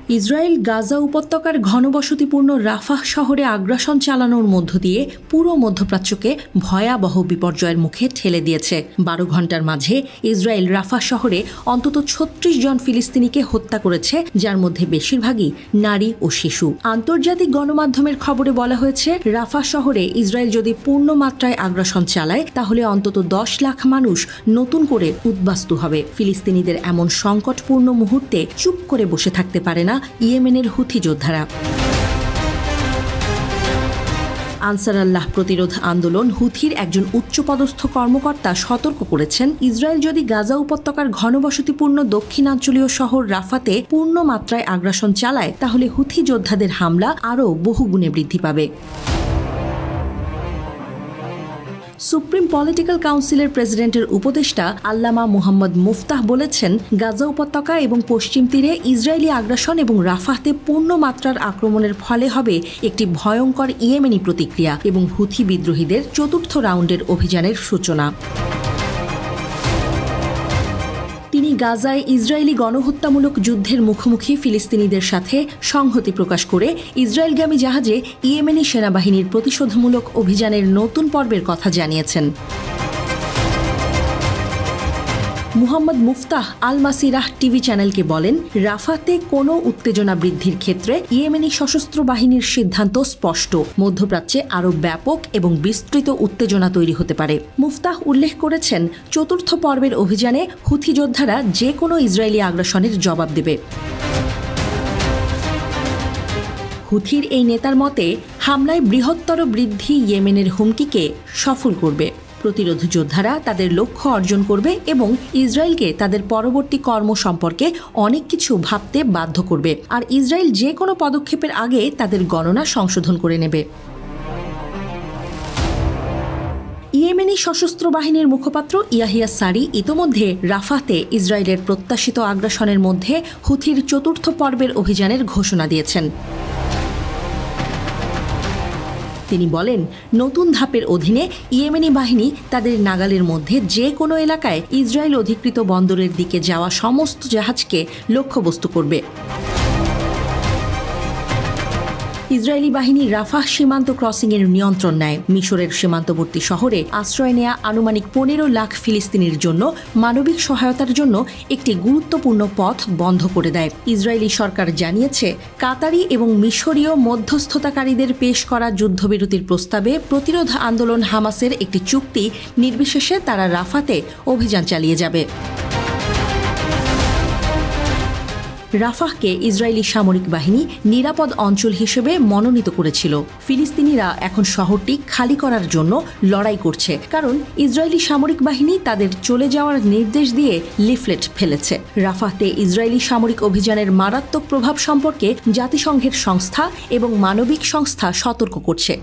Israel Gaza উপত্যকার ঘনবসতিপূর্ণ Rafah শহরে আগ্রাসন চালানোর মধ্য দিয়ে পুরো মধ্যপ্রাচ্যকে ভয়াবহ বিপর্যয়ের মুখে ঠেলে দিয়েছে। 12 ঘণ্টার মাঝে ইসরায়েল রাফাহ শহরে অন্তত 36 জন ফিলিস্তিনিকে হত্যা করেছে, যার মধ্যে বেশিরভাগই নারী ও শিশু। আন্তর্জাতিক গণমাধ্যমের খবরে বলা হয়েছে, রাফাহ শহরে ইসরায়েল যদি পূর্ণ মাত্রায় আগ্রাসন চালায় তাহলে অন্তত 10 লাখ মানুষ নতুন করে উদ্বাস্তু হবে। ফিলিস্তিনিদের এমন সংকটপূর্ণ মুহূর্তে চুপ করে বসে থাকতে পারে না ইয়েমেনের হুথি যোদ্ধারা। আনসার আল্লাহ প্রতিরোধ আন্দোলন হুথির একজন উচ্চপদস্থ কর্মকর্তা সতর্ক করেছেন, ইসরায়েল যদি গাজা উপত্যকার ঘনবসতিপূর্ণ দক্ষিণাঞ্চলীয় শহর রাফাতে পূর্ণ মাত্রায় আগ্রাসন চালায় তাহলে হুথি যোদ্ধাদের হামলা আরও বহুগুণে বৃদ্ধি পাবে। সুপ্রিম পলিটিক্যাল কাউন্সিলের প্রেসিডেন্টের উপদেষ্টা আল্লামা মুহাম্মদ মুফতাহ বলেছেন, গাজা উপত্যকা এবং পশ্চিম তীরে ইসরায়েলি আগ্রাসন এবং রাফাহতে পূর্ণ মাত্রার আক্রমণের ফলে হবে একটি ভয়ঙ্কর ইয়েমেনি প্রতিক্রিয়া এবং হুথি বিদ্রোহীদের চতুর্থ রাউন্ডের অভিযানের সূচনা। তিনি গাজায় ইসরায়েলি গণহত্যামূলক যুদ্ধের মুখোমুখি ফিলিস্তিনিদের সাথে সংহতি প্রকাশ করে ইসরায়েলগামী জাহাজে ইয়েমেনি সেনাবাহিনীর প্রতিশোধমূলক অভিযানের নতুন পর্বের কথা জানিয়েছেন। মুহাম্মদ মুফতাহ আল মাসিরাহ টিভি চ্যানেলকে বলেন, রাফাতে কোনো উত্তেজনা বৃদ্ধির ক্ষেত্রে ইয়েমেনি সশস্ত্র বাহিনীর সিদ্ধান্ত স্পষ্ট। মধ্যপ্রাচ্যে আরও ব্যাপক এবং বিস্তৃত উত্তেজনা তৈরি হতে পারে। মুফতাহ উল্লেখ করেছেন, চতুর্থ পর্বের অভিযানে হুথি যোদ্ধারা যে কোনো ইসরায়েলি আগ্রাসনের জবাব দেবে। হুথির এই নেতার মতে, হামলায় বৃহত্তর বৃদ্ধি ইয়েমেনের হুমকিকে সফল করবে। প্রতিরোধ যোদ্ধারা তাদের লক্ষ্য অর্জন করবে এবং ইসরায়েলকে তাদের পরবর্তী কর্ম সম্পর্কে অনেক কিছু ভাবতে বাধ্য করবে, আর ইসরায়েল যে কোনো পদক্ষেপের আগে তাদের গণনা সংশোধন করে নেবে। ইয়েমেনি সশস্ত্র বাহিনীর মুখপাত্র ইয়াহিয়া সারি ইতোমধ্যে রাফাতে ইসরায়েলের প্রত্যাশিত আগ্রাসনের মধ্যে হুথির চতুর্থ পর্বের অভিযানের ঘোষণা দিয়েছেন। তিনি বলেন, নতুন ধাপের অধীনে ইয়েমেনি বাহিনী তাদের নাগালের মধ্যে যে কোনো এলাকায় ইসরায়েল অধিকৃত বন্দরের দিকে যাওয়া সমস্ত জাহাজকে লক্ষ্যবস্তু করবে। ইসরায়েলি বাহিনী রাফাহ সীমান্ত ক্রসিংয়ের নিয়ন্ত্রণ নেয়। মিশরের সীমান্তবর্তী শহরে আশ্রয় নেয়া আনুমানিক 15 লাখ ফিলিস্তিনির জন্য মানবিক সহায়তার জন্য একটি গুরুত্বপূর্ণ পথ বন্ধ করে দেয়। ইসরায়েলি সরকার জানিয়েছে, কাতারি এবং মিশরীয় মধ্যস্থতাকারীদের পেশ করা যুদ্ধবিরতির প্রস্তাবে প্রতিরোধ আন্দোলন হামাসের একটি চুক্তি নির্বিশেষে তারা রাফাতে অভিযান চালিয়ে যাবে। রাফাহকে ইসরায়েলি সামরিক বাহিনী নিরাপদ অঞ্চল হিসেবে মনোনীত করেছিল। ফিলিস্তিনিরা এখন শহরটি খালি করার জন্য লড়াই করছে, কারণ ইসরায়েলি সামরিক বাহিনী তাদের চলে যাওয়ার নির্দেশ দিয়ে লিফলেট ফেলেছে। রাফাহতে ইসরায়েলি সামরিক অভিযানের মারাত্মক প্রভাব সম্পর্কে জাতিসংঘের সংস্থা এবং মানবিক সংস্থা সতর্ক করছে।